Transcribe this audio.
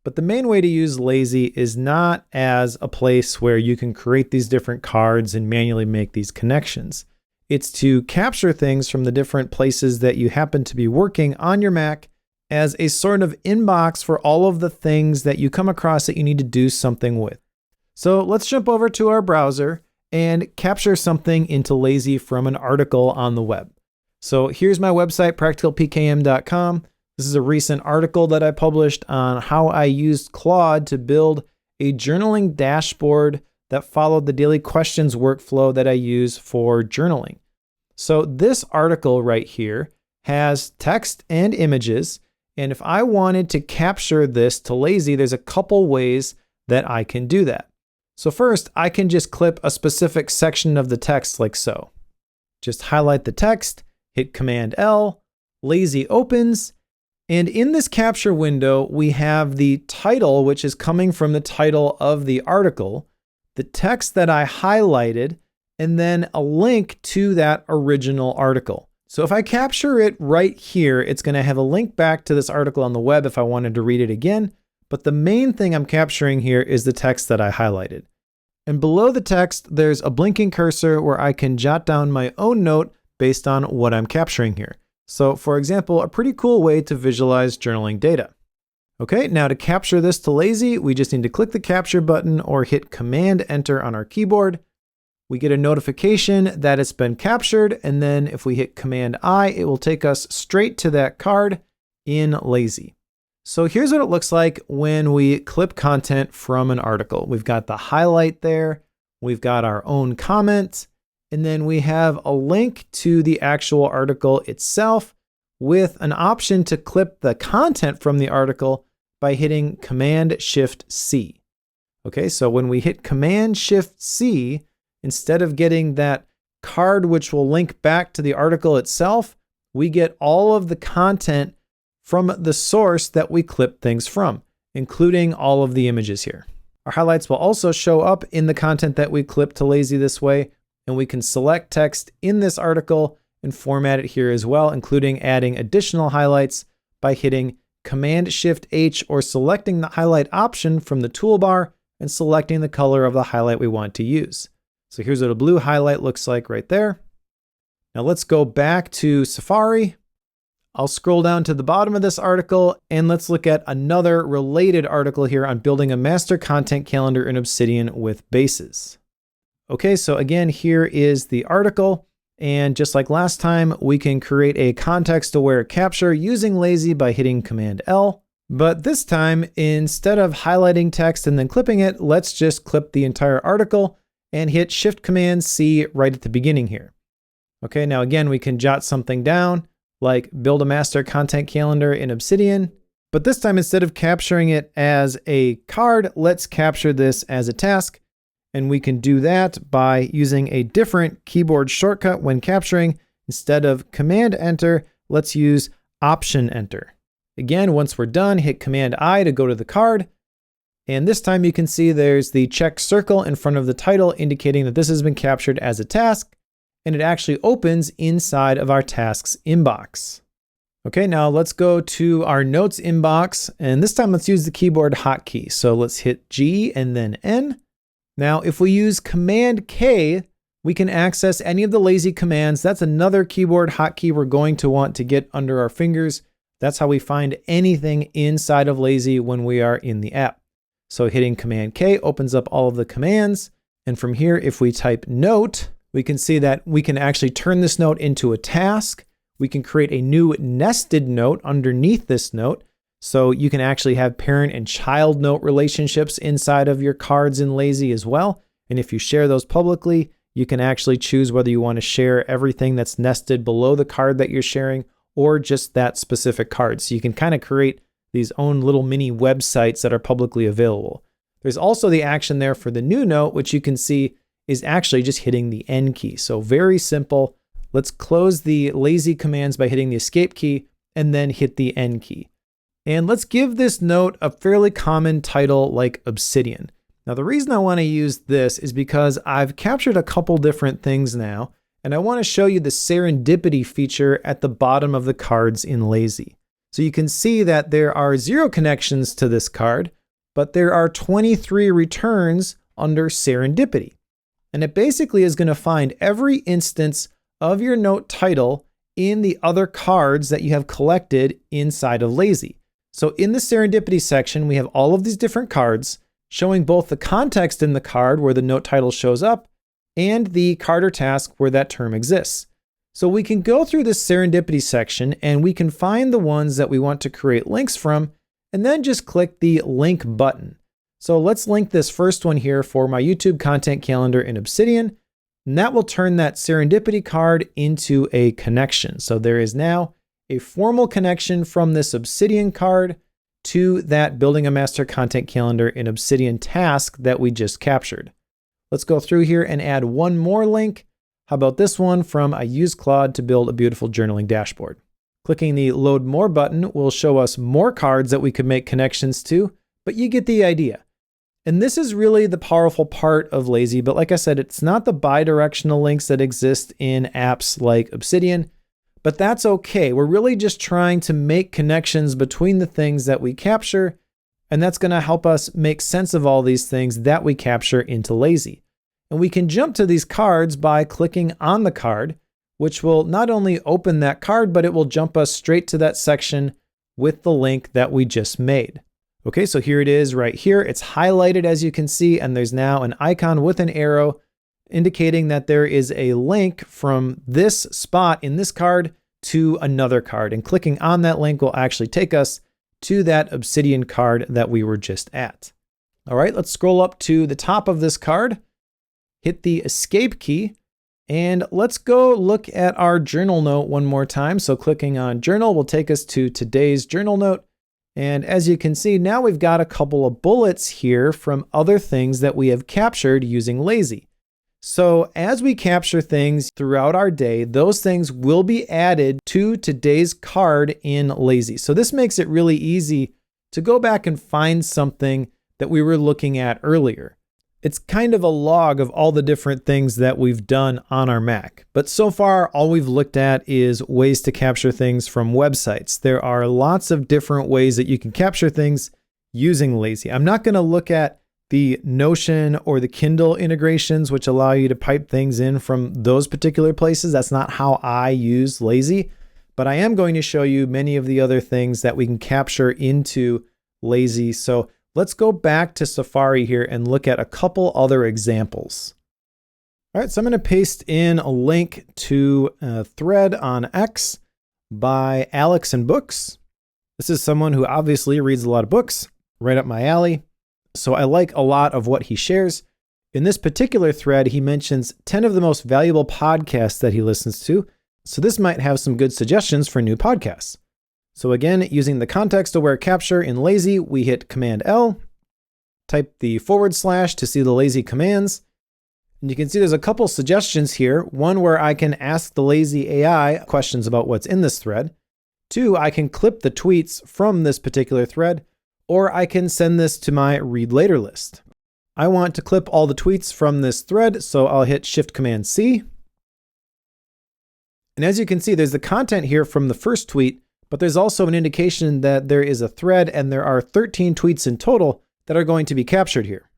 But the main way to use Lazy is not as a place where you can create these different cards and manually make these connections. It's to capture things from the different places that you happen to be working on your Mac as a sort of inbox for all of the things that you come across that you need to do something with. So let's jump over to our browser and capture something into Lazy from an article on the web. So here's my website, practicalpkm.com. This is a recent article that I published on how I used Claude to build a journaling dashboard that followed the daily questions workflow that I use for journaling. So this article right here has text and images. And if I wanted to capture this to Lazy, there's a couple ways that I can do that. So first, I can just clip a specific section of the text like so. Just highlight the text, hit Command L, Lazy opens, and in this capture window, we have the title, which is coming from the title of the article, the text that I highlighted, and then a link to that original article. So if I capture it right here, it's going to have a link back to this article on the web if I wanted to read it again. But the main thing I'm capturing here is the text that I highlighted. And below the text, there's a blinking cursor where I can jot down my own note based on what I'm capturing here. So for example, a pretty cool way to visualize journaling data. Okay, now to capture this to Lazy, we just need to click the capture button or hit Command Enter on our keyboard. We get a notification that it's been captured, and then if we hit Command I, it will take us straight to that card in Lazy. So here's what it looks like when we clip content from an article. We've got the highlight there, we've got our own comment, and then we have a link to the actual article itself with an option to clip the content from the article by hitting Command-Shift-C. Okay, so when we hit Command-Shift-C, instead of getting that card which will link back to the article itself, we get all of the content from the source that we clip things from, including all of the images here. Our highlights will also show up in the content that we clip to Lazy this way, and we can select text in this article and format it here as well, including adding additional highlights by hitting Command-Shift-H or selecting the highlight option from the toolbar and selecting the color of the highlight we want to use. So here's what a blue highlight looks like right there. Now let's go back to Safari. I'll scroll down to the bottom of this article and let's look at another related article here on building a master content calendar in Obsidian with bases. Okay, so again, here is the article. And just like last time, we can create a context-aware capture using Lazy by hitting Command L. But this time, instead of highlighting text and then clipping it, let's just clip the entire article and hit Shift-Command-C right at the beginning here. Okay, now again, we can jot something down, like build a master content calendar in Obsidian. But this time, instead of capturing it as a card, let's capture this as a task. And we can do that by using a different keyboard shortcut when capturing. Instead of Command Enter, let's use Option Enter. Again, once we're done, hit Command I to go to the card. And this time you can see there's the check circle in front of the title indicating that this has been captured as a task. And it actually opens inside of our tasks inbox. Okay, now let's go to our notes inbox. And this time let's use the keyboard hotkey. So let's hit G and then N. Now, if we use Command K, we can access any of the Lazy commands. That's another keyboard hotkey we're going to want to get under our fingers. That's how we find anything inside of Lazy when we are in the app. So hitting Command K opens up all of the commands. And from here, if we type note, we can see that we can actually turn this note into a task. We can create a new nested note underneath this note. So you can actually have parent and child note relationships inside of your cards in Lazy as well. And if you share those publicly, you can actually choose whether you want to share everything that's nested below the card that you're sharing or just that specific card. So you can kind of create these own little mini websites that are publicly available. There's also the action there for the new note, which you can see is actually just hitting the N key. So very simple. Let's close the Lazy commands by hitting the Escape key and then hit the N key. And let's give this note a fairly common title like Obsidian. Now, the reason I want to use this is because I've captured a couple different things now, and I want to show you the serendipity feature at the bottom of the cards in Lazy. So you can see that there are 0 connections to this card, but there are 23 returns under serendipity. And it basically is going to find every instance of your note title in the other cards that you have collected inside of Lazy. So in the serendipity section, we have all of these different cards showing both the context in the card where the note title shows up and the card or task where that term exists. So we can go through this serendipity section and we can find the ones that we want to create links from and then just click the link button. So let's link this first one here for my YouTube content calendar in Obsidian, and that will turn that serendipity card into a connection. So there is now a formal connection from this Obsidian card to that building a master content calendar in Obsidian task that we just captured. Let's go through here and add one more link. How about this one from I use Claude to build a beautiful journaling dashboard. Clicking the load more button will show us more cards that we could make connections to, but you get the idea. And this is really the powerful part of Lazy, but like I said, it's not the bi-directional links that exist in apps like Obsidian, but that's okay. We're really just trying to make connections between the things that we capture, and that's going to help us make sense of all these things that we capture into Lazy. And we can jump to these cards by clicking on the card, which will not only open that card, but it will jump us straight to that section with the link that we just made. Okay, so here it is right here. It's highlighted as you can see, and there's now an icon with an arrow indicating that there is a link from this spot in this card to another card. And clicking on that link will actually take us to that Obsidian card that we were just at. All right, let's scroll up to the top of this card, hit the escape key, and let's go look at our journal note one more time. So clicking on journal will take us to today's journal note. And as you can see, now we've got a couple of bullets here from other things that we have captured using Lazy. So as we capture things throughout our day, those things will be added to today's card in Lazy. So this makes it really easy to go back and find something that we were looking at earlier. It's kind of a log of all the different things that we've done on our Mac. But so far, all we've looked at is ways to capture things from websites. There are lots of different ways that you can capture things using Lazy. I'm not going to look at the Notion or the Kindle integrations, which allow you to pipe things in from those particular places. That's not how I use Lazy. But I am going to show you many of the other things that we can capture into Lazy. So let's go back to Safari here and look at a couple other examples. All right, so I'm going to paste in a link to a thread on X by Alex and Books. This is someone who obviously reads a lot of books, right up my alley. So I like a lot of what he shares. In this particular thread, he mentions 10 of the most valuable podcasts that he listens to. So this might have some good suggestions for new podcasts. So again, using the context-aware capture in Lazy, we hit Command L, type the / to see the Lazy commands. And you can see there's a couple suggestions here. One where I can ask the Lazy AI questions about what's in this thread. 2, I can clip the tweets from this particular thread, or I can send this to my read later list. I want to clip all the tweets from this thread, so I'll hit Shift-Command-C. And as you can see, there's the content here from the first tweet, but there's also an indication that there is a thread and there are 13 tweets in total that are going to be captured here.